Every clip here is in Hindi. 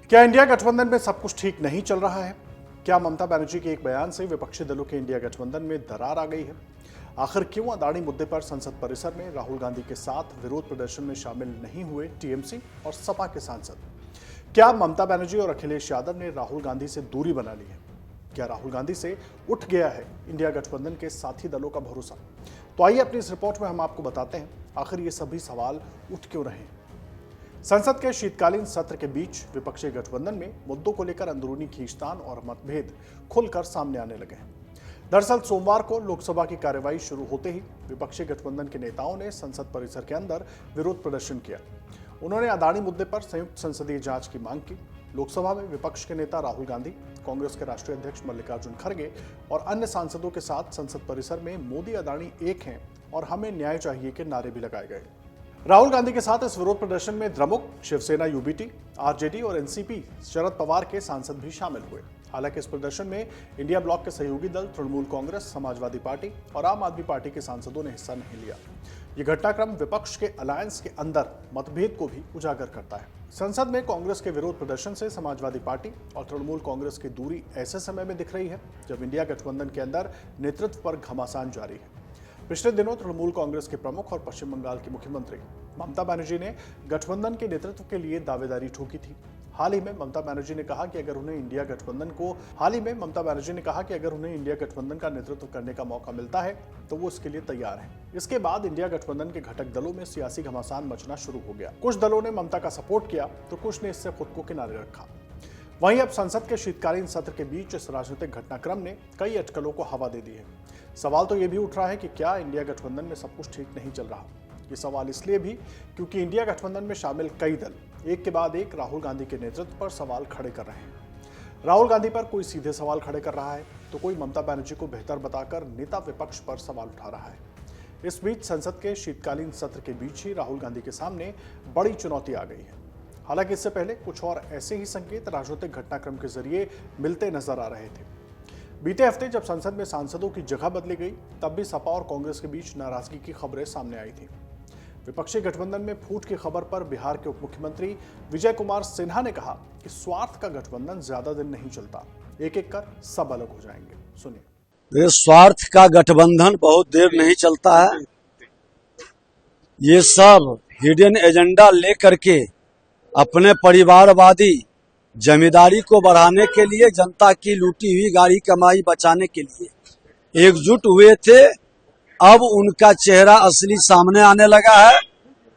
क्या इंडिया गठबंधन में सब कुछ ठीक नहीं चल रहा है? क्या ममता बनर्जी के एक बयान से विपक्षी दलों के इंडिया गठबंधन में दरार आ गई है? आखिर क्यों अदानी मुद्दे पर संसद परिसर में राहुल गांधी के साथ विरोध प्रदर्शन में शामिल नहीं हुए टीएमसी और सपा के सांसद? क्या ममता बनर्जी और अखिलेश यादव ने राहुल गांधी से दूरी बना ली है? क्या राहुल गांधी से उठ गया है इंडिया गठबंधन के साथी दलों का भरोसा? तो आइए अपनी इस रिपोर्ट में हम आपको बताते हैं आखिर ये सभी सवाल उठ क्यों रहे हैं। संसद के शीतकालीन सत्र के बीच विपक्षी गठबंधन में मुद्दों को लेकर अंदरूनी खींचतान और मतभेद खुलकर सामने आने लगे हैं। दरअसल सोमवार को लोकसभा की कार्यवाही शुरू होते ही विपक्षी गठबंधन के नेताओं ने संसद परिसर के अंदर विरोध प्रदर्शन किया। उन्होंने अदानी मुद्दे पर संयुक्त संसदीय जांच की मांग की। लोकसभा में विपक्ष के नेता राहुल गांधी, कांग्रेस के राष्ट्रीय अध्यक्ष मल्लिकार्जुन खड़गे और अन्य सांसदों के साथ संसद परिसर में मोदी अदानी एक हैं और हमें न्याय चाहिए के नारे भी लगाए गए। राहुल गांधी के साथ इस विरोध प्रदर्शन में द्रमुक, शिवसेना, यूबीटी, आरजेडी और एनसीपी शरद पवार के सांसद भी शामिल हुए। हालांकि इस प्रदर्शन में इंडिया ब्लॉक के सहयोगी दल तृणमूल कांग्रेस, समाजवादी पार्टी और आम आदमी पार्टी के सांसदों ने हिस्सा नहीं लिया। ये घटनाक्रम विपक्ष के अलायंस के अंदर मतभेद को भी उजागर करता है। संसद में कांग्रेस के विरोध प्रदर्शन से समाजवादी पार्टी और तृणमूल कांग्रेस की दूरी ऐसे समय में दिख रही है जब इंडिया गठबंधन के अंदर नेतृत्व पर घमासान जारी है। पिछले दिनों तृणमूल कांग्रेस के प्रमुख और पश्चिम बंगाल की मुख्यमंत्री ममता बनर्जी ने गठबंधन के नेतृत्व के लिए दावेदारी ठोकी थी। हाल ही में ममता बनर्जी ने कहा कि अगर उन्हें इंडिया गठबंधन का नेतृत्व करने का मौका मिलता है तो वो इसके लिए तैयार है। इसके बाद इंडिया गठबंधन के घटक दलों में सियासी घमासान मचना शुरू हो गया। कुछ दलों ने ममता का सपोर्ट किया तो कुछ ने इससे खुद को किनारे रखा। वहीं अब संसद के शीतकालीन सत्र के बीच इस राजनीतिक घटनाक्रम ने कई अटकलों को हवा दे दी है। सवाल तो ये भी उठ रहा है कि क्या इंडिया गठबंधन में सब कुछ ठीक नहीं चल रहा? ये सवाल इसलिए भी क्योंकि इंडिया गठबंधन में शामिल कई दल एक के बाद एक राहुल गांधी के नेतृत्व पर सवाल खड़े कर रहे हैं। राहुल गांधी पर कोई सीधे सवाल खड़े कर रहा है तो कोई ममता बनर्जी को बेहतर बताकर नेता विपक्ष पर सवाल उठा रहा है। इस बीच संसद के शीतकालीन सत्र के बीच ही राहुल गांधी के सामने बड़ी चुनौती आ गई है। हालांकि इससे पहले कुछ और ऐसे ही संकेत राजनीतिक घटनाक्रम के जरिए मिलते नजर आ रहे थे। बीते हफ्ते जब संसद में सांसदों की जगह बदली गई तब भी सपा और कांग्रेस के बीच नाराजगी की खबरें सामने आई थी। विपक्षी गठबंधन में फूट की खबर पर बिहार के उप मुख्यमंत्री विजय कुमार सिन्हा ने कहा कि स्वार्थ का गठबंधन ज्यादा दिन नहीं चलता, एक एक कर सब अलग हो जाएंगे। सुनिए। स्वार्थ का गठबंधन बहुत देर नहीं चलता है। ये सब हिडन एजेंडा लेकर के अपने परिवारवादी जमींदारी को बढ़ाने के लिए, जनता की लूटी हुई गाड़ी कमाई बचाने के लिए एकजुट हुए थे। अब उनका चेहरा असली सामने आने लगा है।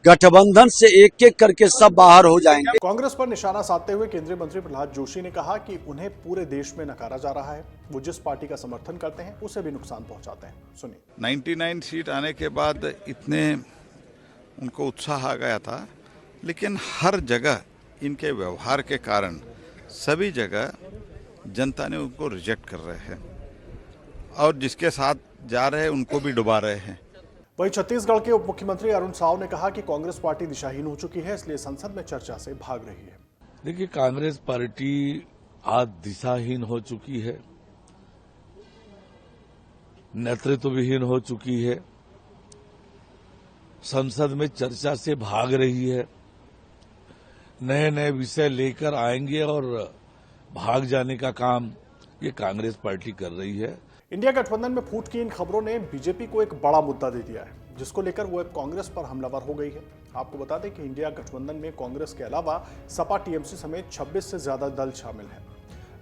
गठबंधन से एक एक करके सब बाहर हो जाएंगे। कांग्रेस पर निशाना साधते हुए केंद्रीय मंत्री प्रहलाद जोशी ने कहा कि उन्हें पूरे देश में नकारा जा रहा है। वो जिस पार्टी का समर्थन करते हैं उसे भी नुकसान पहुंचाते हैं। सुनिए। 99 सीट आने के बाद इतने उनको उत्साह आ गया था, लेकिन हर जगह इनके व्यवहार के कारण सभी जगह जनता ने उनको रिजेक्ट कर रहे हैं और जिसके साथ जा रहे हैं उनको भी डुबा रहे हैं। वहीं छत्तीसगढ़ के उप मुख्यमंत्री अरुण साव ने कहा कि कांग्रेस पार्टी दिशाहीन हो चुकी है, इसलिए संसद में चर्चा से भाग रही है। देखिए, कांग्रेस पार्टी आज दिशाहीन हो चुकी है, नेतृत्व विहीन हो चुकी है, संसद में चर्चा से भाग रही है, नए नए विषय लेकर आएंगे और भाग जाने का काम ये कांग्रेस पार्टी कर रही है। इंडिया गठबंधन में फूट की इन खबरों ने बीजेपी को एक बड़ा मुद्दा दे दिया है, जिसको लेकर वो अब कांग्रेस पर हमलावर हो गई है। आपको बता दें कि इंडिया गठबंधन में कांग्रेस के अलावा सपा, टीएमसी समेत 26 से ज्यादा दल शामिल हैं।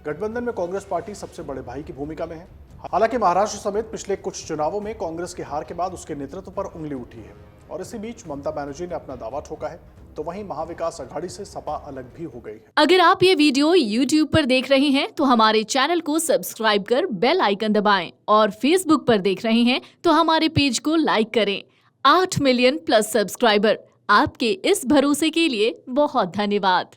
गठबंधन में कांग्रेस पार्टी सबसे बड़े भाई की भूमिका में है। हालांकि महाराष्ट्र समेत पिछले कुछ चुनावों में कांग्रेस की हार के बाद उसके नेतृत्व पर उंगली उठी है और इसी बीच ममता बनर्जी ने अपना दावा ठोका है, तो वहीं महाविकास अघाड़ी से सपा अलग भी हो गई है। अगर आप ये वीडियो YouTube पर देख रहे हैं तो हमारे चैनल को सब्सक्राइब कर बेल आइकन दबाएं और Facebook पर देख रहे हैं तो हमारे पेज को लाइक करें। 8 मिलियन प्लस सब्सक्राइबर, आपके इस भरोसे के लिए बहुत धन्यवाद।